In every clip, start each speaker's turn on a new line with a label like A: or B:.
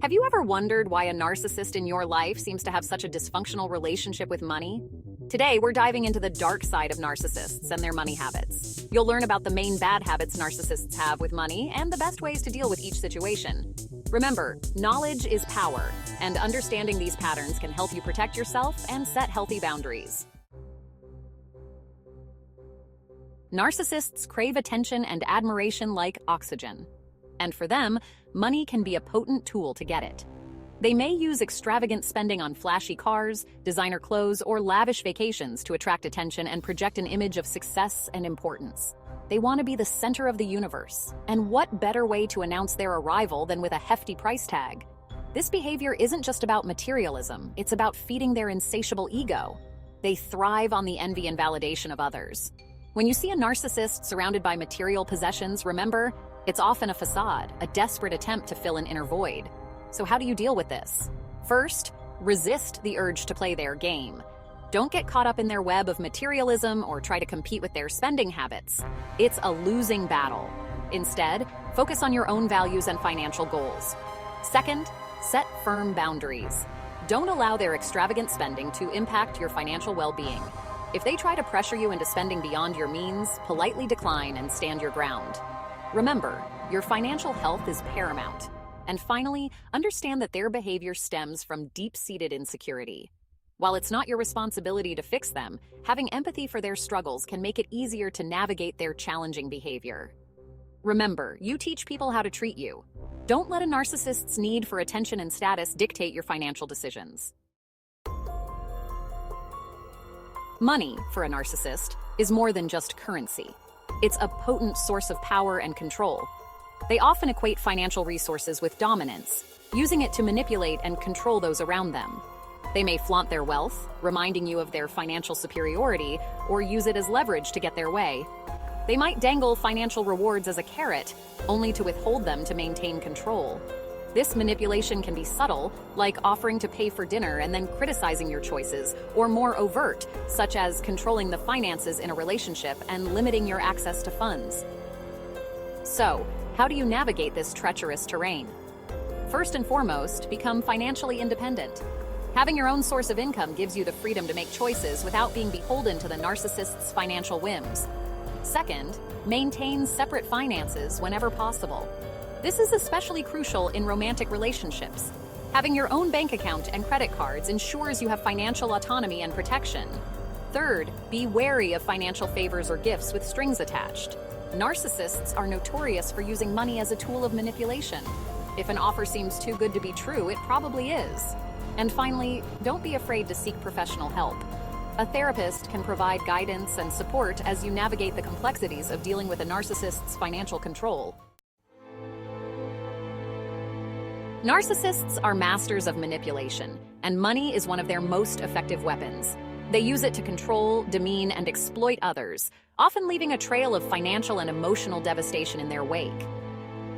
A: Have you ever wondered why a narcissist in your life seems to have such a dysfunctional relationship with money? Today, we're diving into the dark side of narcissists and their money habits. You'll learn about the main bad habits narcissists have with money and the best ways to deal with each situation. Remember, knowledge is power, and understanding these patterns can help you protect yourself and set healthy boundaries. Narcissists crave attention and admiration like oxygen. And for them, money can be a potent tool to get it. They may use extravagant spending on flashy cars, designer clothes, or lavish vacations to attract attention and project an image of success and importance. They want to be the center of the universe. And what better way to announce their arrival than with a hefty price tag? This behavior isn't just about materialism, it's about feeding their insatiable ego. They thrive on the envy and validation of others. When you see a narcissist surrounded by material possessions, remember, it's often a facade, a desperate attempt to fill an inner void. So how do you deal with this? First, resist the urge to play their game. Don't get caught up in their web of materialism or try to compete with their spending habits. It's a losing battle. Instead, focus on your own values and financial goals. Second, set firm boundaries. Don't allow their extravagant spending to impact your financial well-being. If they try to pressure you into spending beyond your means, politely decline and stand your ground. Remember, your financial health is paramount. And finally, understand that their behavior stems from deep-seated insecurity. While it's not your responsibility to fix them, having empathy for their struggles can make it easier to navigate their challenging behavior. Remember, you teach people how to treat you. Don't let a narcissist's need for attention and status dictate your financial decisions. Money, for a narcissist, is more than just currency. It's a potent source of power and control. They often equate financial resources with dominance, using it to manipulate and control those around them. They may flaunt their wealth, reminding you of their financial superiority, or use it as leverage to get their way. They might dangle financial rewards as a carrot, only to withhold them to maintain control. This manipulation can be subtle, like offering to pay for dinner and then criticizing your choices, or more overt, such as controlling the finances in a relationship and limiting your access to funds. So, how do you navigate this treacherous terrain? First and foremost, become financially independent. Having your own source of income gives you the freedom to make choices without being beholden to the narcissist's financial whims. Second, maintain separate finances whenever possible. This is especially crucial in romantic relationships. Having your own bank account and credit cards ensures you have financial autonomy and protection. Third, be wary of financial favors or gifts with strings attached. Narcissists are notorious for using money as a tool of manipulation. If an offer seems too good to be true, it probably is. And finally, don't be afraid to seek professional help. A therapist can provide guidance and support as you navigate the complexities of dealing with a narcissist's financial control. Narcissists are masters of manipulation, and money is one of their most effective weapons. They use it to control, demean, and exploit others, often leaving a trail of financial and emotional devastation in their wake.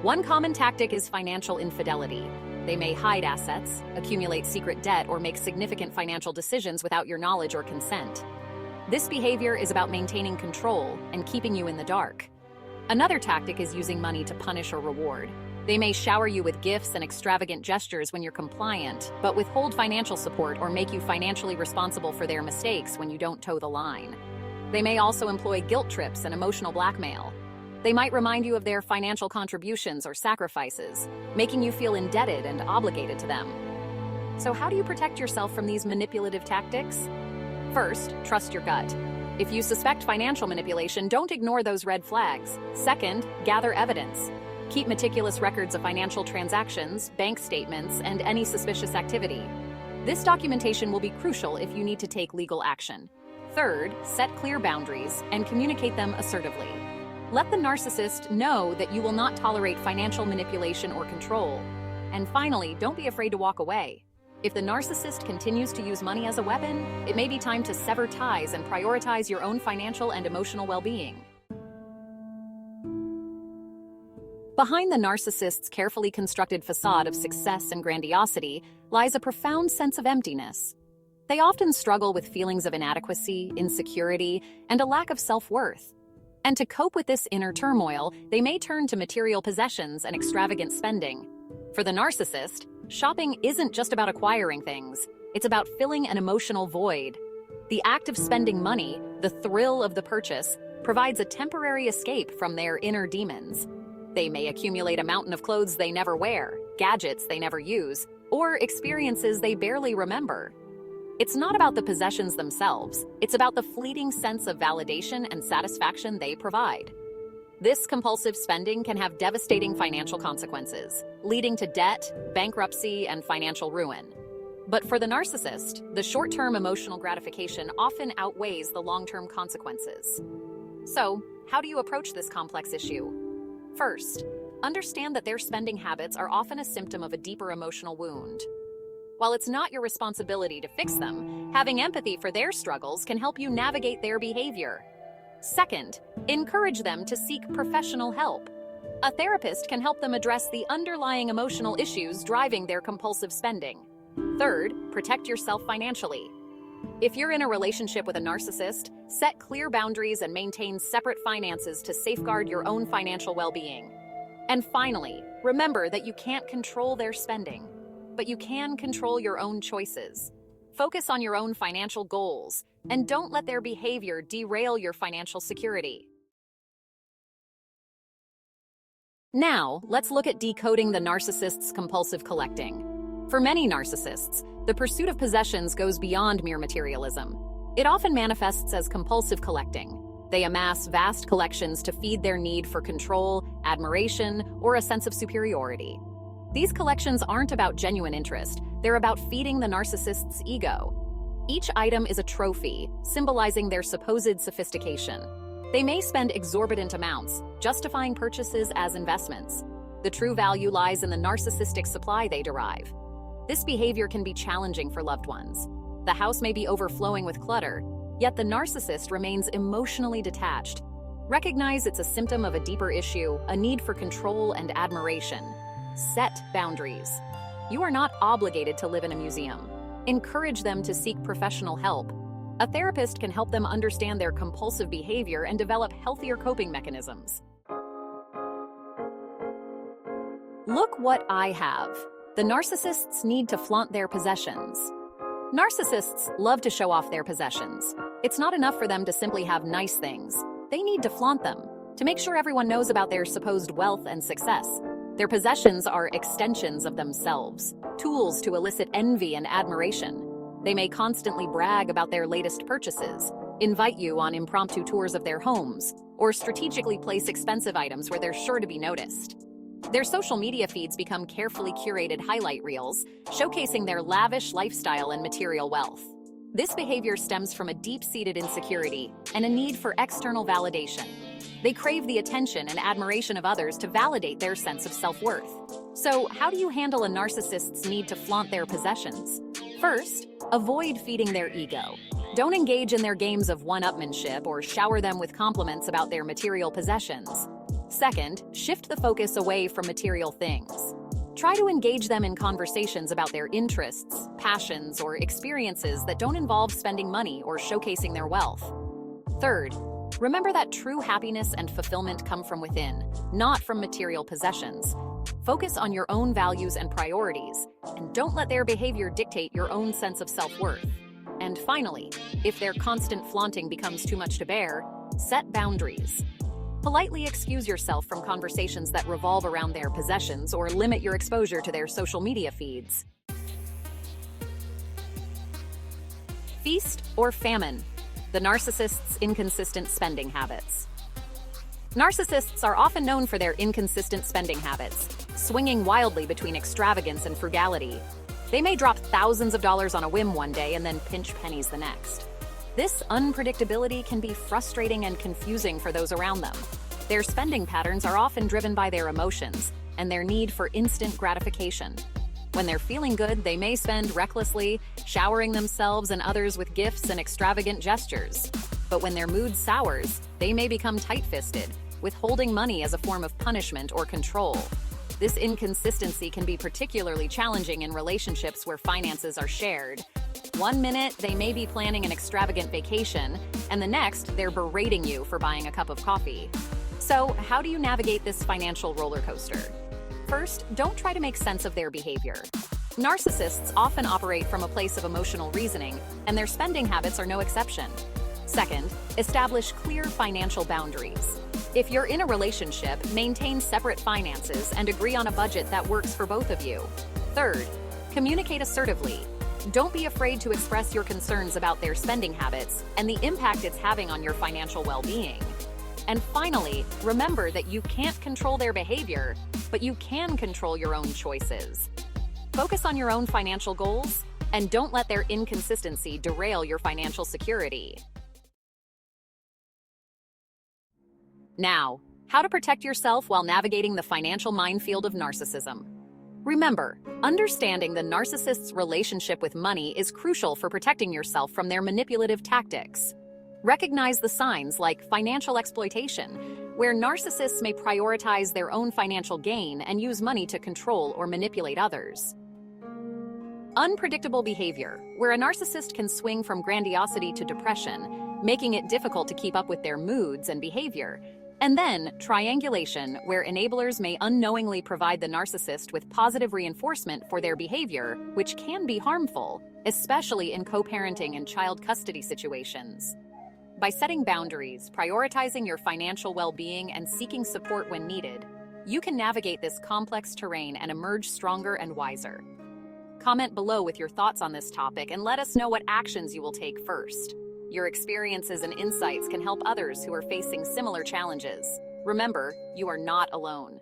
A: One common tactic is financial infidelity. They may hide assets, accumulate secret debt, or make significant financial decisions without your knowledge or consent. This behavior is about maintaining control and keeping you in the dark. Another tactic is using money to punish or reward. They may shower you with gifts and extravagant gestures when you're compliant, but withhold financial support or make you financially responsible for their mistakes when you don't toe the line. They may also employ guilt trips and emotional blackmail. They might remind you of their financial contributions or sacrifices, making you feel indebted and obligated to them. So how do you protect yourself from these manipulative tactics? First, trust your gut. If you suspect financial manipulation, don't ignore those red flags. Second, gather evidence. Keep meticulous records of financial transactions, bank statements, and any suspicious activity. This documentation will be crucial if you need to take legal action. Third, set clear boundaries and communicate them assertively. Let the narcissist know that you will not tolerate financial manipulation or control. And finally, don't be afraid to walk away. If the narcissist continues to use money as a weapon, it may be time to sever ties and prioritize your own financial and emotional well-being. Behind the narcissist's carefully constructed facade of success and grandiosity lies a profound sense of emptiness. They often struggle with feelings of inadequacy, insecurity, and a lack of self-worth. And to cope with this inner turmoil, they may turn to material possessions and extravagant spending. For the narcissist, shopping isn't just about acquiring things, it's about filling an emotional void. The act of spending money, the thrill of the purchase, provides a temporary escape from their inner demons. They may accumulate a mountain of clothes they never wear, gadgets they never use, or experiences they barely remember. It's not about the possessions themselves, it's about the fleeting sense of validation and satisfaction they provide. This compulsive spending can have devastating financial consequences, leading to debt, bankruptcy, and financial ruin. But for the narcissist, the short-term emotional gratification often outweighs the long-term consequences. So, how do you approach this complex issue? First, understand that their spending habits are often a symptom of a deeper emotional wound. While it's not your responsibility to fix them, having empathy for their struggles can help you navigate their behavior. Second, encourage them to seek professional help. A therapist can help them address the underlying emotional issues driving their compulsive spending. Third, protect yourself financially. If you're in a relationship with a narcissist, set clear boundaries and maintain separate finances to safeguard your own financial well-being. And finally, remember that you can't control their spending, but you can control your own choices. Focus on your own financial goals, and don't let their behavior derail your financial security. Now, let's look at decoding the narcissist's compulsive collecting. For many narcissists, the pursuit of possessions goes beyond mere materialism. It often manifests as compulsive collecting. They amass vast collections to feed their need for control, admiration, or a sense of superiority. These collections aren't about genuine interest, they're about feeding the narcissist's ego. Each item is a trophy, symbolizing their supposed sophistication. They may spend exorbitant amounts, justifying purchases as investments. The true value lies in the narcissistic supply they derive. This behavior can be challenging for loved ones. The house may be overflowing with clutter, yet the narcissist remains emotionally detached. Recognize it's a symptom of a deeper issue, a need for control and admiration. Set boundaries. You are not obligated to live in a museum. Encourage them to seek professional help. A therapist can help them understand their compulsive behavior and develop healthier coping mechanisms. Look what I have. The narcissists need to flaunt their possessions. Narcissists love to show off their possessions. It's not enough for them to simply have nice things. They need to flaunt them, to make sure everyone knows about their supposed wealth and success. Their possessions are extensions of themselves, tools to elicit envy and admiration. They may constantly brag about their latest purchases, invite you on impromptu tours of their homes, or strategically place expensive items where they're sure to be noticed. Their social media feeds become carefully curated highlight reels, showcasing their lavish lifestyle and material wealth. This behavior stems from a deep-seated insecurity and a need for external validation. They crave the attention and admiration of others to validate their sense of self-worth. So, how do you handle a narcissist's need to flaunt their possessions? First, avoid feeding their ego. Don't engage in their games of one-upmanship or shower them with compliments about their material possessions. Second, shift the focus away from material things. Try to engage them in conversations about their interests, passions, or experiences that don't involve spending money or showcasing their wealth. Third, remember that true happiness and fulfillment come from within, not from material possessions. Focus on your own values and priorities, and don't let their behavior dictate your own sense of self-worth. And finally, if their constant flaunting becomes too much to bear, set boundaries. Politely excuse yourself from conversations that revolve around their possessions or limit your exposure to their social media feeds. Feast or famine? The narcissist's inconsistent spending habits. Narcissists are often known for their inconsistent spending habits, swinging wildly between extravagance and frugality. They may drop thousands of dollars on a whim one day and then pinch pennies the next. This unpredictability can be frustrating and confusing for those around them. Their spending patterns are often driven by their emotions and their need for instant gratification. When they're feeling good, they may spend recklessly, showering themselves and others with gifts and extravagant gestures. But when their mood sours, they may become tight-fisted, withholding money as a form of punishment or control. This inconsistency can be particularly challenging in relationships where finances are shared. One minute, they may be planning an extravagant vacation, and the next, they're berating you for buying a cup of coffee. So, how do you navigate this financial roller coaster? First, don't try to make sense of their behavior. Narcissists often operate from a place of emotional reasoning, and their spending habits are no exception. Second, establish clear financial boundaries. If you're in a relationship, maintain separate finances and agree on a budget that works for both of you. Third, communicate assertively. Don't be afraid to express your concerns about their spending habits and the impact it's having on your financial well-being. And finally, remember that you can't control their behavior, but you can control your own choices. Focus on your own financial goals, and don't let their inconsistency derail your financial security. Now, how to protect yourself while navigating the financial minefield of narcissism. Remember, understanding the narcissist's relationship with money is crucial for protecting yourself from their manipulative tactics. Recognize the signs like financial exploitation, where narcissists may prioritize their own financial gain and use money to control or manipulate others. Unpredictable behavior, where a narcissist can swing from grandiosity to depression, making it difficult to keep up with their moods and behavior. And then, triangulation, where enablers may unknowingly provide the narcissist with positive reinforcement for their behavior, which can be harmful, especially in co-parenting and child custody situations. By setting boundaries, prioritizing your financial well-being, and seeking support when needed, you can navigate this complex terrain and emerge stronger and wiser. Comment below with your thoughts on this topic and let us know what actions you will take first. Your experiences and insights can help others who are facing similar challenges. Remember, you are not alone.